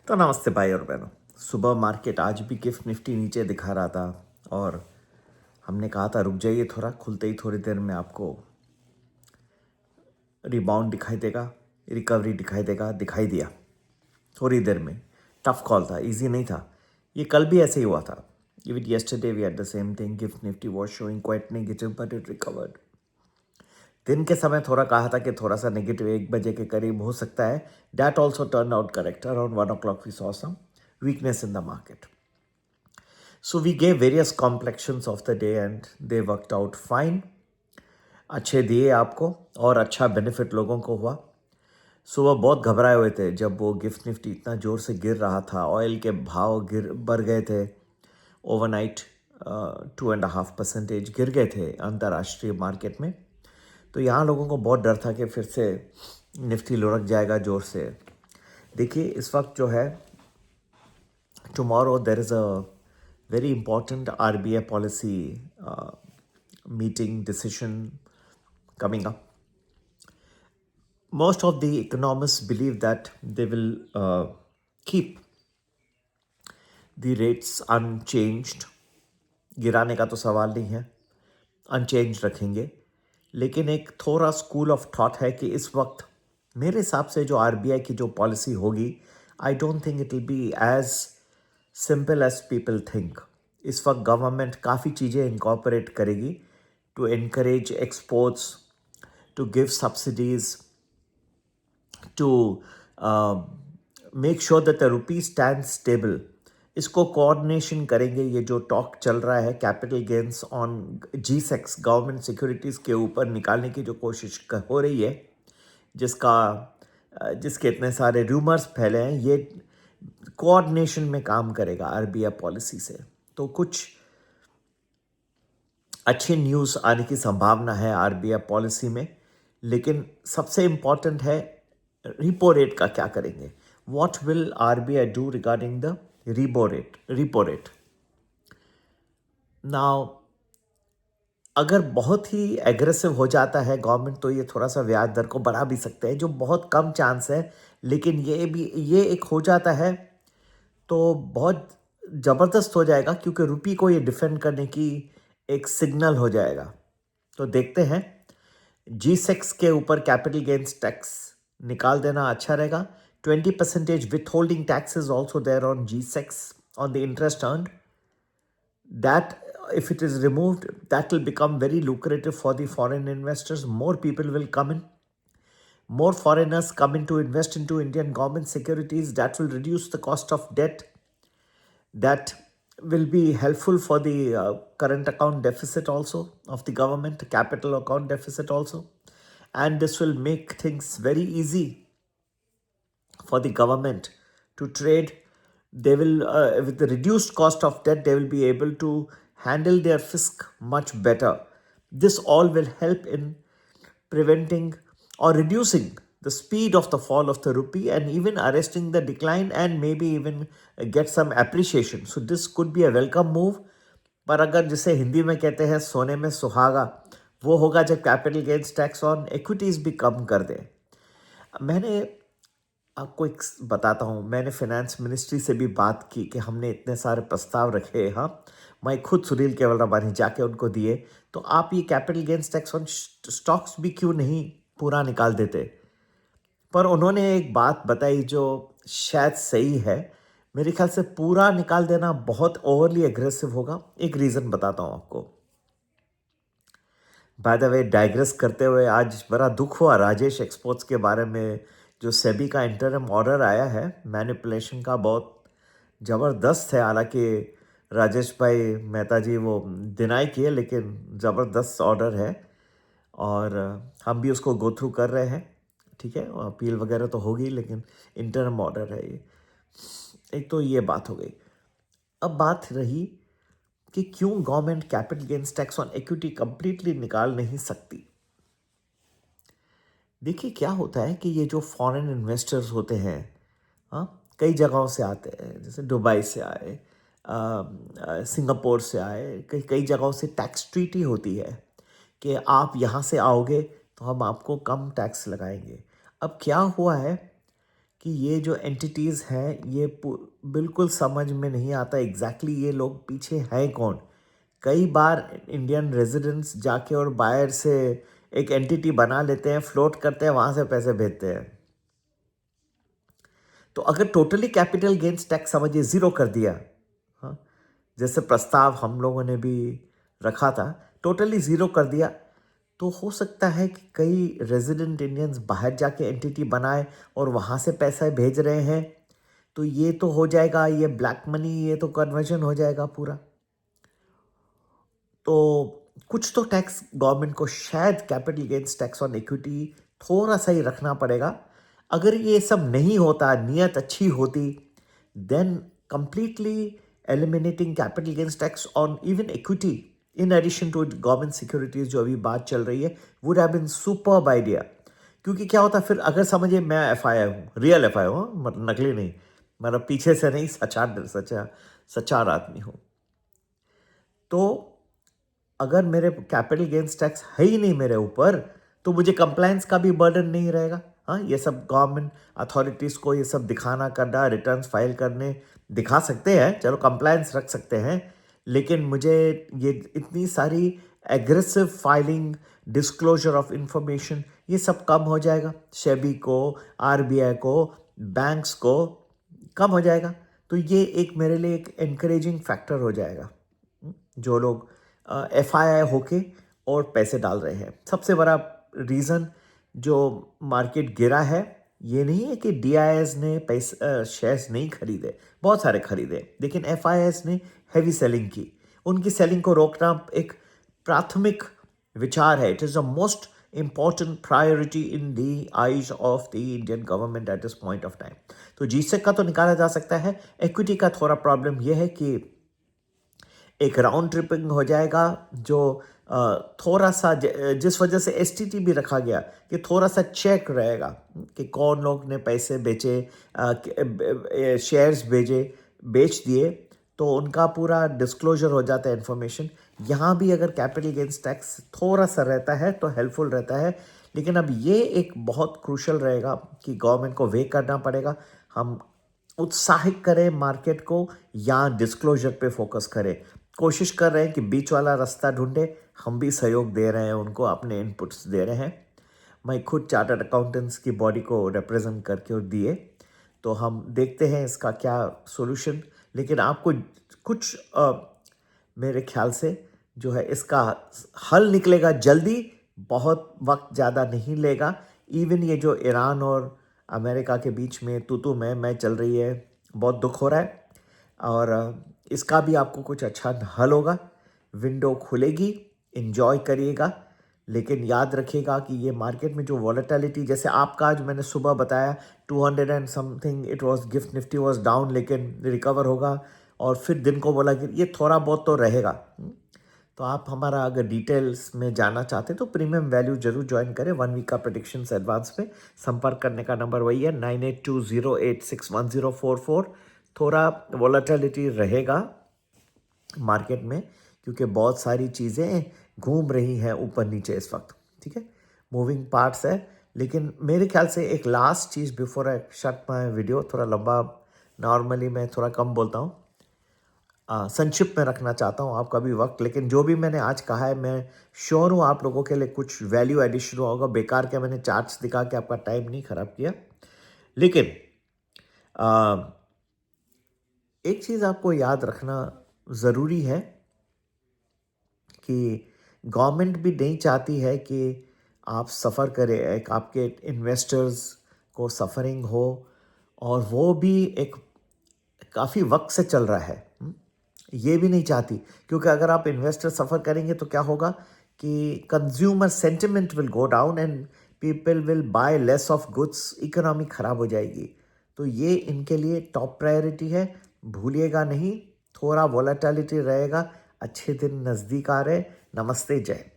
तो नमस्ते भाई और बहनों। सुबह मार्केट आज भी गिफ्ट निफ्टी नीचे दिखा रहा था और हमने कहा था रुक जाइए थोड़ा, खुलते ही थोड़ी देर में आपको रिबाउंड दिखाई देगा, रिकवरी दिखाई दिया थोड़ी देर में। टफ कॉल था, इजी नहीं था। ये कल भी ऐसे ही हुआ था। Even yesterday we had the same thing. Gift Nifty was showing quite negative but it recovered. दिन के समय थोड़ा कहा था कि थोड़ा सा नेगेटिव 1 बजे के करीब हो सकता है. That also turned out correct. Around 1 o'clock we saw some weakness in the market. So we gave various complexions of the day and they worked out fine. अच्छे दिए आपको और अच्छा बेनिफिट लोगों को हुआ. सुबह बहुत घबराए हुए थे जब वो गिफ्ट निफ्टी इतना ज़ोर से गिर रहा था. ऑयल के भाव बढ़ गए थे. ओवरनाइट 2.5% गिर गए थे अंतर्राष्ट्रीय मार्केट में. तो यहाँ लोगों को बहुत डर था कि फिर से निफ्टी लुढ़क जाएगा ज़ोर से. देखिए इस वक्त जो है, tomorrow there is a very important RBI policy meeting decision coming up. Most of the economists believe that they will keep the rates unchanged. गिराने का तो सवाल नहीं है, अनचेंज रखेंगे. लेकिन एक थोड़ा स्कूल ऑफ थॉट है कि इस वक्त मेरे हिसाब से जो आरबीआई की जो पॉलिसी होगी, I don't think it will be as simple as people think. इस वक्त गवर्नमेंट काफ़ी चीज़ें इनकॉर्पोरेट करेगी to encourage exports, to give subsidies, to make sure that the rupee stands stable. इसको कोऑर्डिनेशन करेंगे. ये जो टॉक चल रहा है capital gains on G-Secs government securities के ऊपर निकालने की जो कोशिश हो रही है, जिसके इतने सारे रूमर्स फैले हैं, ये कोऑर्डिनेशन में काम करेगा आरबीआई पॉलिसी से. तो कुछ अच्छी न्यूज़ आने की संभावना है आरबीआई पॉलिसी में. लेकिन सबसे इम्पॉर्टेंट है रिपो रेट का क्या करेंगे. What will RBI do regarding the repo rate. Now अगर बहुत ही एग्रेसिव हो जाता है गवर्नमेंट तो ये थोड़ा सा ब्याज दर को बढ़ा भी सकते हैं, जो बहुत कम चांस है. लेकिन ये एक हो जाता है तो बहुत ज़बरदस्त हो जाएगा, क्योंकि रुपी को ये डिफेंड करने की एक सिग्नल हो जाएगा. तो देखते हैं. G-Secs के ऊपर कैपिटल गेन्स टैक्स निकाल देना अच्छा रहेगा. 20% withholding tax is also there on G-Secs on the interest earned. That if it is removed, that will become very lucrative for the foreign investors. More people will come in. More foreigners come in to invest into Indian government securities. That will reduce the cost of debt. That will be helpful for the current account deficit also of the government, capital account deficit also. And this will make things very easy for the government to trade. They will, with the reduced cost of debt, they will be able to handle their fisc much better. This all will help in preventing or reducing the speed of the fall of the rupee and even arresting the decline and maybe even get some appreciation. So this could be a welcome move. पर अगर जिसे हिंदी में कहते हैं सोने में सुहागा, वो होगा जब capital gains tax on equities भी कम कर दें. मैंने आपको एक बताता हूँ, मैंने फाइनेंस मिनिस्ट्री से भी बात की कि हमने इतने सारे प्रस्ताव रखे. हाँ, मैं खुद सुनील केवलरामानी जाके उनको दिए. तो आप ये capital gains tax on stocks भी क्यों नहीं पूरा निकाल देते. पर उन्होंने एक बात बताई जो शायद सही है. मेरे ख्याल से पूरा निकाल देना बहुत ओवरली एग्रेसिव होगा. एक रीज़न बताता हूँ आपको. बाय द वे, डाइग्रेस करते हुए आज बड़ा दुख हुआ राजेश एक्सपोर्ट्स के बारे में. जो सेबी का इंटरिम ऑर्डर आया है मैनिपुलेशन का, बहुत ज़बरदस्त है. हालांकि राजेश भाई मेहता जी वो डिनाई किए, लेकिन ज़बरदस्त ऑर्डर है और हम भी उसको गो थ्रू कर रहे हैं. ठीक है, अपील वगैरह तो होगी, लेकिन इंटरिम ऑर्डर है ये. एक तो ये बात हो गई. अब बात रही कि क्यों government capital gains tax on equity completely निकाल नहीं सकती. देखिए क्या होता है कि ये जो फॉरेन इन्वेस्टर्स होते हैं, हाँ, कई जगहों से आते हैं. जैसे दुबई से आए, सिंगापुर से आए, कई कई जगहों से टैक्स ट्रीटी होती है कि आप यहाँ से आओगे तो हम आपको कम टैक्स लगाएंगे. अब क्या हुआ है कि ये जो एंटिटीज़ हैं ये बिल्कुल समझ में नहीं आता एग्जैक्टली ये लोग पीछे हैं कौन। कई बार इंडियन रेजिडेंट्स जाके और बाहर से एक एंटिटी बना लेते हैं, फ्लोट करते हैं, वहाँ से पैसे भेजते हैं। तो अगर टोटली कैपिटल गेन्स टैक्स समझिए ज़ीरो कर दिया, हाँ, जैसे प्रस्ताव हम लोगों ने भी रखा था, टोटली ज़ीरो कर दिया, तो हो सकता है कि कई रेजिडेंट इंडियंस बाहर जाके एंटिटी बनाए और वहाँ से पैसा भेज रहे हैं, तो ये तो हो जाएगा, ये ब्लैक मनी, ये तो कन्वर्जन हो जाएगा पूरा। तो कुछ तो टैक्स गवर्नमेंट को शायद capital gains tax on equity थोड़ा सा ही रखना पड़ेगा। अगर ये सब नहीं होता, नियत अच्छी होती, then completely eliminating capital gains tax on even equity in addition to government securities जो अभी बात चल रही है, would have been superb idea. क्योंकि क्या होता फिर, अगर समझिए मैं एफआईआई हूँ, रियल एफआईआई हूँ, मतलब नकली नहीं, मतलब पीछे से नहीं, सच्चार आदमी हूँ, तो अगर मेरे कैपिटल गेन्स टैक्स है ही नहीं मेरे ऊपर, तो मुझे कंप्लायंस का भी बर्डन नहीं रहेगा। हाँ, ये सब गवर्नमेंट अथॉरिटीज़ को ये सब दिखाना करना, रिटर्न्स फाइल करने दिखा सकते हैं, चलो कंप्लायंस रख सकते हैं, लेकिन मुझे ये इतनी सारी aggressive filing, disclosure of information, ये सब कम हो जाएगा। सेबी को, आरबीआई को, बैंक्स को कम हो जाएगा। तो ये एक मेरे लिए एक एनकरेजिंग फैक्टर हो जाएगा, जो लोग एफआईआई होके और पैसे डाल रहे हैं। सबसे बड़ा रीज़न जो मार्केट गिरा है, ये नहीं है कि डीआईएस ने पैसे शेयर्स नहीं खरीदे, बहुत सारे खरीदे, लेकिन एफआईआईस ने हैवी सेलिंग की। उनकी सेलिंग को रोकना एक प्राथमिक विचार है। It is the most important priority in the eyes of the Indian government at this point of time. तो जीसेक का तो निकाला जा सकता है। इक्विटी का थोड़ा प्रॉब्लम यह है कि एक राउंड ट्रिपिंग हो जाएगा, जो थोड़ा सा जिस वजह से एसटीटी भी रखा गया कि थोड़ा सा चेक रहेगा कि कौन लोग ने पैसे बेचे, शेयर्स बेच दिए, तो उनका पूरा डिस्क्लोजर हो जाता है इन्फॉर्मेशन। यहाँ भी अगर कैपिटल गेन्स टैक्स थोड़ा सा रहता है तो हेल्पफुल रहता है, लेकिन अब ये एक बहुत क्रूशल रहेगा कि गवर्नमेंट को वे करना पड़ेगा, हम उत्साहित करें मार्केट को या डिस्क्लोजर पे फोकस करें। कोशिश कर रहे हैं कि बीच वाला रास्ता ढूंढे, हम भी सहयोग दे रहे हैं उनको, अपने इनपुट्स दे रहे हैं। मैं खुद चार्टर्ड अकाउंटेंट्स की बॉडी को रिप्रेजेंट करके और दिए, तो हम देखते हैं इसका क्या सॉल्यूशन। लेकिन आपको कुछ मेरे ख्याल से जो है इसका हल निकलेगा जल्दी, बहुत वक्त ज़्यादा नहीं लेगा। इवन ये जो ईरान और अमेरिका के बीच में तू मैं चल रही है, बहुत दुख हो रहा है, और इसका भी आपको कुछ अच्छा हल होगा। विंडो खुलेगी, एंजॉय करिएगा, लेकिन याद रखिएगा कि ये मार्केट में जो वॉलेटिलिटी, जैसे आपका आज मैंने सुबह बताया 200 and something it was, gift Nifty was down, लेकिन रिकवर होगा, और फिर दिन को बोला कि ये थोड़ा बहुत तो रहेगा। तो आप हमारा अगर डिटेल्स में जाना चाहते हैं तो प्रीमियम वैल्यू जरूर ज्वाइन करें। 1 वीक का प्रेडिक्शंस एडवांस पे संपर्क करने का नंबर वही है 9820861044। थोड़ा वॉलेटिलिटी रहेगा मार्केट में, क्योंकि बहुत सारी चीज़ें घूम रही हैं ऊपर नीचे इस वक्त, ठीक है, मूविंग पार्ट्स है। लेकिन मेरे ख्याल से एक last cheese before I shut my video, थोड़ा लंबा, नॉर्मली मैं थोड़ा कम बोलता हूँ, संक्षिप्त में रखना चाहता हूँ आपका भी वक्त, लेकिन जो भी मैंने आज कहा है, मैं श्योर हूँ आप लोगों के लिए कुछ वैल्यू एडिशन होगा। बेकार के मैंने चार्ट्स दिखा के आपका टाइम नहीं खराब किया, लेकिन एक चीज़ आपको याद रखना ज़रूरी है कि गवर्नमेंट भी नहीं चाहती है कि आप सफ़र करें, एक आपके इन्वेस्टर्स को सफ़रिंग हो, और वो भी एक काफ़ी वक्त से चल रहा है, ये भी नहीं चाहती। क्योंकि अगर आप इन्वेस्टर सफ़र करेंगे तो क्या होगा कि consumer sentiment will go down and people will buy less of goods, economy ख़राब हो जाएगी। तो ये इनके लिए टॉप प्रायोरिटी है, भूलिएगा नहीं। थोड़ा वॉलेटिलिटी रहेगा, अच्छे दिन नज़दीक आ रहे। नमस्ते, जय।